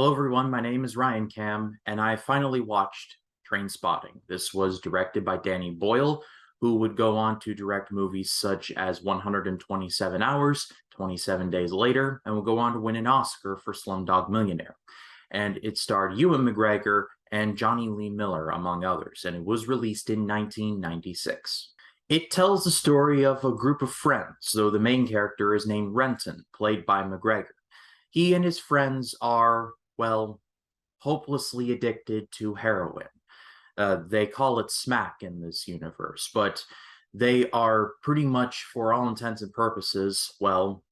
Hello, everyone. My name is Ryan Cam, and I finally watched Trainspotting. This was directed by Danny Boyle, who would go on to direct movies such as 127 Hours, 27 Days Later, and will go on to win an Oscar for Slumdog Millionaire. And it starred Ewan McGregor and Johnny Lee Miller, among others, and it was released in 1996. It tells the story of a group of friends, though the main character is named Renton, played by McGregor. He and his friends are, well, hopelessly addicted to heroin. They call it smack in this universe, but they are pretty much, for all intents and purposes, well,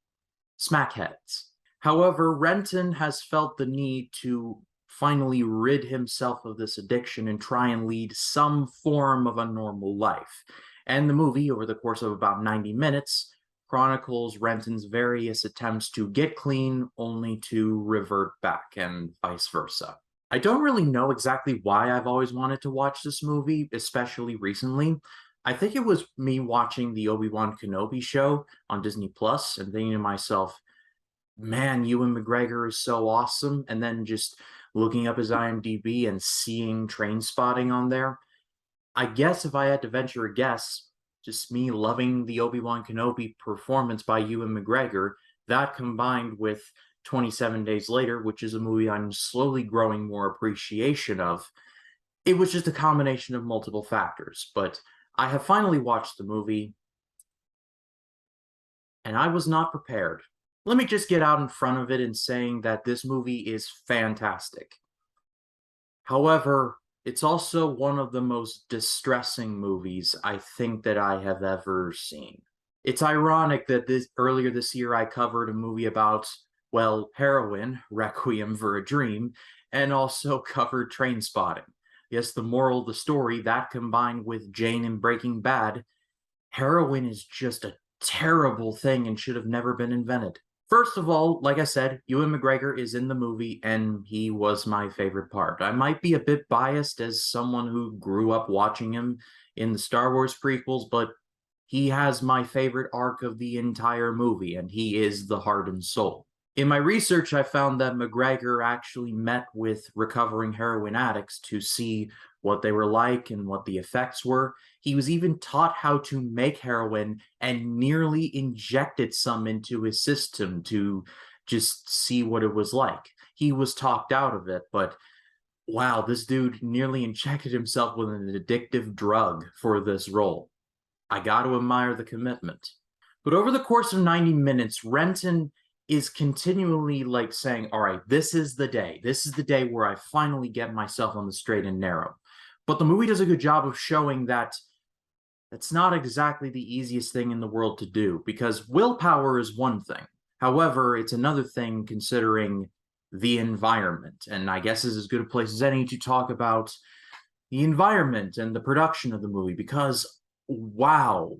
smackheads. However, Renton has felt the need to finally rid himself of this addiction and try and lead some form of a normal life. And the movie, over the course of about 90 minutes, chronicles Renton's various attempts to get clean only to revert back and vice versa. I don't really know exactly why I've always wanted to watch this movie, especially recently. I think it was me watching the Obi-Wan Kenobi show on Disney Plus and thinking to myself, man, Ewan McGregor is so awesome. And then just looking up his IMDb and seeing Trainspotting on there. I guess if I had to venture a guess, just me loving the Obi-Wan Kenobi performance by Ewan McGregor, that combined with 27 Days Later, which is a movie I'm slowly growing more appreciation of, it was just a combination of multiple factors. But I have finally watched the movie, and I was not prepared. Let me just get out in front of it in saying that this movie is fantastic. However, it's also one of the most distressing movies I think that I have ever seen. It's ironic that earlier this year I covered a movie about, well, heroin, Requiem for a Dream, and also covered Trainspotting. Yes, the moral of the story, that combined with Jane in Breaking Bad, heroin is just a terrible thing and should have never been invented. First of all, like I said, Ewan McGregor is in the movie, and he was my favorite part. I might be a bit biased as someone who grew up watching him in the Star Wars prequels, but he has my favorite arc of the entire movie, and he is the heart and soul. In my research, I found that McGregor actually met with recovering heroin addicts to see what they were like and what the effects were. He was even taught how to make heroin and nearly injected some into his system to just see what it was like. He was talked out of it, but wow, this dude nearly injected himself with an addictive drug for this role. I got to admire the commitment. But over the course of 90 minutes, Renton is continually like saying, all right, this is the day. This is the day where I finally get myself on the straight and narrow. But the movie does a good job of showing that that's not exactly the easiest thing in the world to do, because willpower is one thing. However, it's another thing considering the environment. And I guess this is as good a place as any to talk about the environment and the production of the movie, because wow,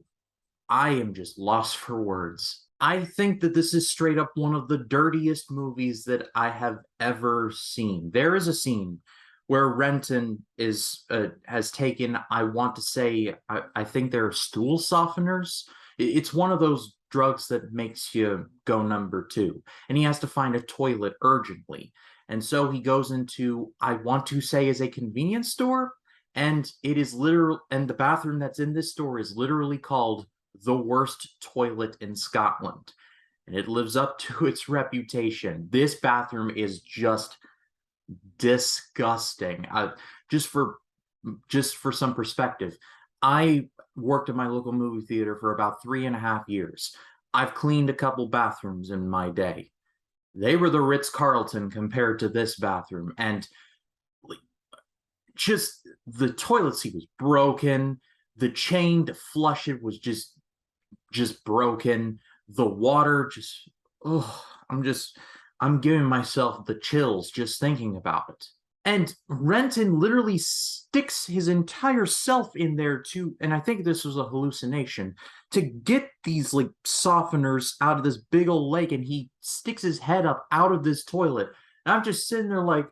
I am just lost for words. I think that this is straight up one of the dirtiest movies that I have ever seen. There is a scene where Renton has taken, I want to say, I think they're stool softeners. It's one of those drugs that makes you go number two, and he has to find a toilet urgently. And so he goes into, I want to say, is a convenience store, and it is literal, and the bathroom that's in this store is literally called the worst toilet in Scotland, and it lives up to its reputation. This bathroom is just disgusting. Just for some perspective, I worked at my local movie theater for about 3.5 years. I've cleaned a couple bathrooms in my day. They were the Ritz-Carlton compared to this bathroom, and just the toilet seat was broken. The chain to flush it was just broken. The water just, oh, I'm giving myself the chills just thinking about it. And Renton literally sticks his entire self in there too, and I think this was a hallucination, to get these like softeners out of this big old lake, and he sticks his head up out of this toilet. And I'm just sitting there like,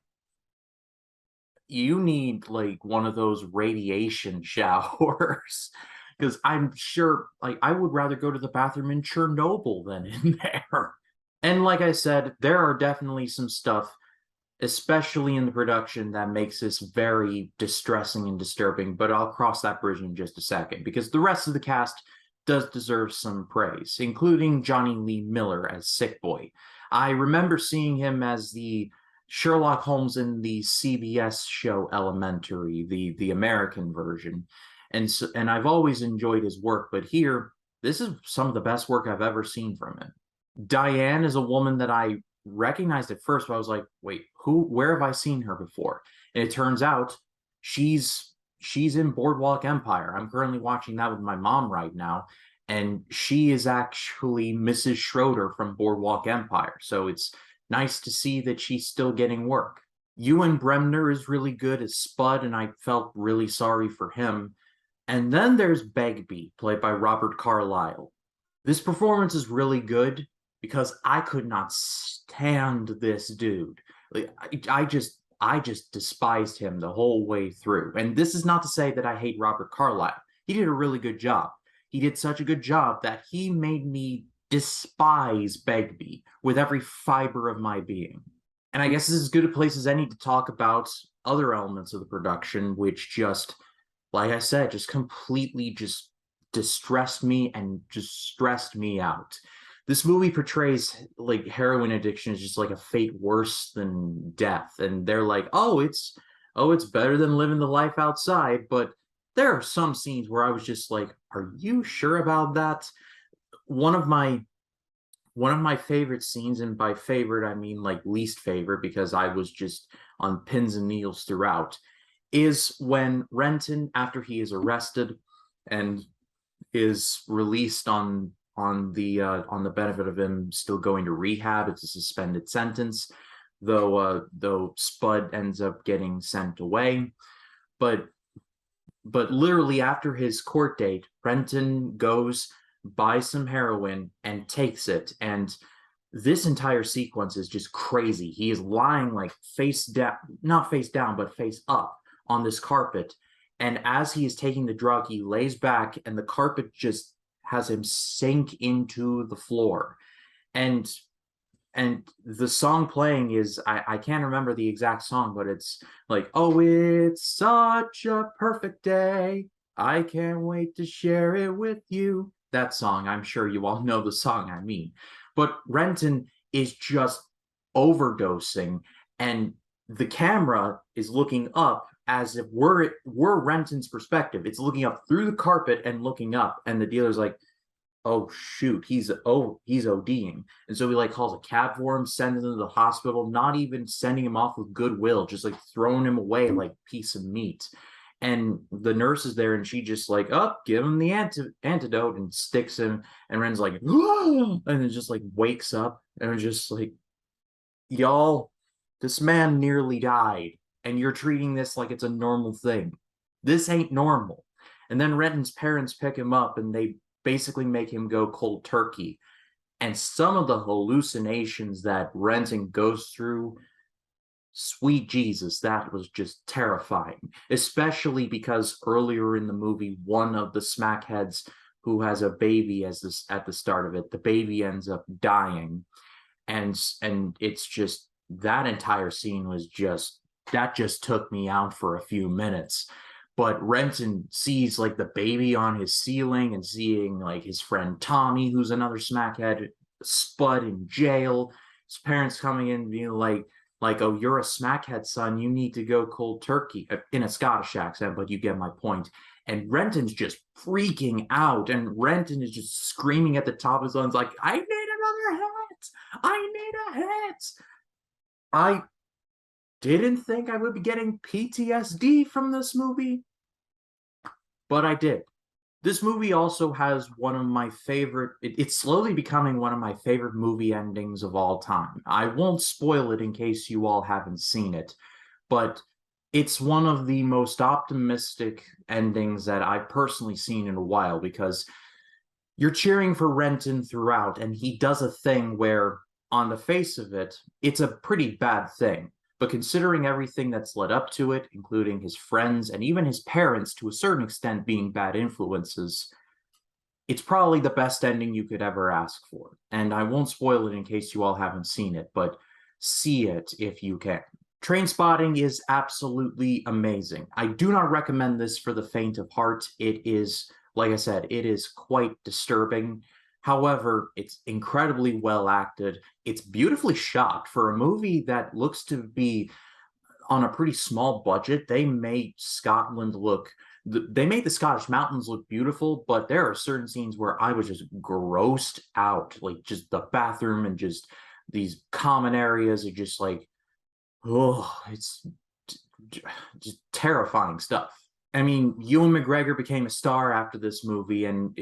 you need like one of those radiation showers. Because I'm sure, like, I would rather go to the bathroom in Chernobyl than in there. And like I said, there are definitely some stuff especially in the production that makes this very distressing and disturbing. But I'll cross that bridge in just a second because the rest of the cast does deserve some praise, including Johnny Lee Miller as Sick Boy. I remember seeing him as the Sherlock Holmes in the CBS show Elementary, the American version, and I've always enjoyed his work. But here, this is some of the best work I've ever seen from him. Diane is a woman that I recognized at first, but I was like, wait, who? Where have I seen her before? And it turns out she's in Boardwalk Empire. I'm currently watching that with my mom right now, and she is actually Mrs. Schroeder from Boardwalk Empire. So it's nice to see that she's still getting work. Ewan Bremner is really good as Spud, and I felt really sorry for him. And then there's Begbie, played by Robert Carlyle. This performance is really good because I could not stand this dude. Like I just despised him the whole way through. And this is not to say that I hate Robert Carlyle. He did a really good job. He did such a good job that he made me despise Begbie with every fiber of my being. And I guess this is as good a place as any to talk about other elements of the production, which just, like I said, just completely just distressed me and just stressed me out. This movie portrays like heroin addiction is just like a fate worse than death, and they're like, oh, it's better than living the life outside. But there are some scenes where I was just like, are you sure about that? One of my one of my favorite scenes, and by favorite I mean like least favorite because I was just on pins and needles throughout, is when Renton, after he is arrested and is released on the benefit of him still going to rehab. It's a suspended sentence, though Spud ends up getting sent away. But literally after his court date, Renton goes, buys some heroin, and takes it. And this entire sequence is just crazy. He is lying like face down, not face down, but face up on this carpet. And as he is taking the drug, he lays back and the carpet just has him sink into the floor. And the song playing is I can't remember the exact song, but it's like, oh, it's such a perfect day. I can't wait to share it with you. That song, I'm sure you all know the song I mean. But Renton is just overdosing, and the camera is looking up as if we're Renton's perspective. It's looking up through the carpet and looking up, and the dealer's like, oh shoot, he's ODing. And so he like calls a cab for him, sends him to the hospital, not even sending him off with goodwill, just like throwing him away like piece of meat. And the nurse is there and she just like, oh, give him the antidote and sticks him. And Ren's like, oh! And it just like wakes up and it's just like, y'all, this man nearly died and you're treating this like it's a normal thing. This ain't normal. And then Renton's parents pick him up and they basically make him go cold turkey. And some of the hallucinations that Renton goes through, sweet Jesus, that was just terrifying. Especially because earlier in the movie, one of the smackheads who has a baby as this at the start of it, the baby ends up dying. And it's just that entire scene was just that just took me out for a few minutes. But Renton sees like the baby on his ceiling and seeing like his friend Tommy, who's another smackhead, Spud in jail, his parents coming in being like, oh, you're a smackhead, son, you need to go cold turkey, in a Scottish accent, but you get my point. And Renton's just freaking out, and Renton is just screaming at the top of his lungs like, I need another hit, I need a hit. I didn't think I would be getting PTSD from this movie, but I did. This movie also has one of my favorite, it's slowly becoming one of my favorite movie endings of all time. I won't spoil it in case you all haven't seen it, but it's one of the most optimistic endings that I've personally seen in a while because you're cheering for Renton throughout, and he does a thing where, on the face of it, it's a pretty bad thing. But considering everything that's led up to it, including his friends and even his parents to a certain extent being bad influences, it's probably the best ending you could ever ask for. And I won't spoil it in case you all haven't seen it, but see it if you can. Trainspotting is absolutely amazing. I do not recommend this for the faint of heart. It is, like I said, it is quite disturbing. However, it's incredibly well acted. It's beautifully shot for a movie that looks to be on a pretty small budget. They made Scotland look, they made the Scottish mountains look beautiful, but there are certain scenes where I was just grossed out. Like just the bathroom and just these common areas are just like, oh, it's just terrifying stuff. I mean, Ewan McGregor became a star after this movie, and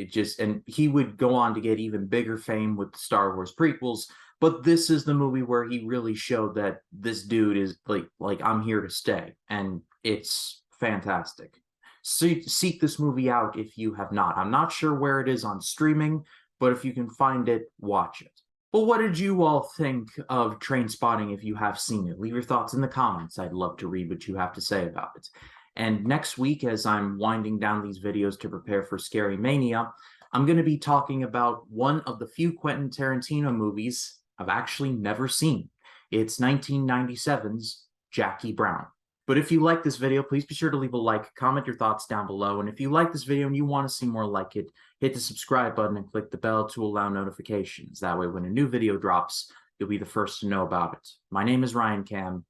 he would go on to get even bigger fame with the Star Wars prequels. But this is the movie where he really showed that this dude is like I'm here to stay, and it's fantastic. Seek this movie out if you have not. I'm not sure where it is on streaming, but if you can find it, watch it. Well, what did you all think of Trainspotting if you have seen it? Leave your thoughts in the comments. I'd love to read what you have to say about it. And next week, as I'm winding down these videos to prepare for Scary Mania, I'm going to be talking about one of the few Quentin Tarantino movies I've actually never seen. It's 1997's Jackie Brown. But if you like this video, please be sure to leave a like, comment your thoughts down below. And if you like this video and you want to see more like it, hit the subscribe button and click the bell to allow notifications. That way, when a new video drops, you'll be the first to know about it. My name is Ryan Cam,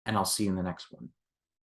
and I'll see you in the next one.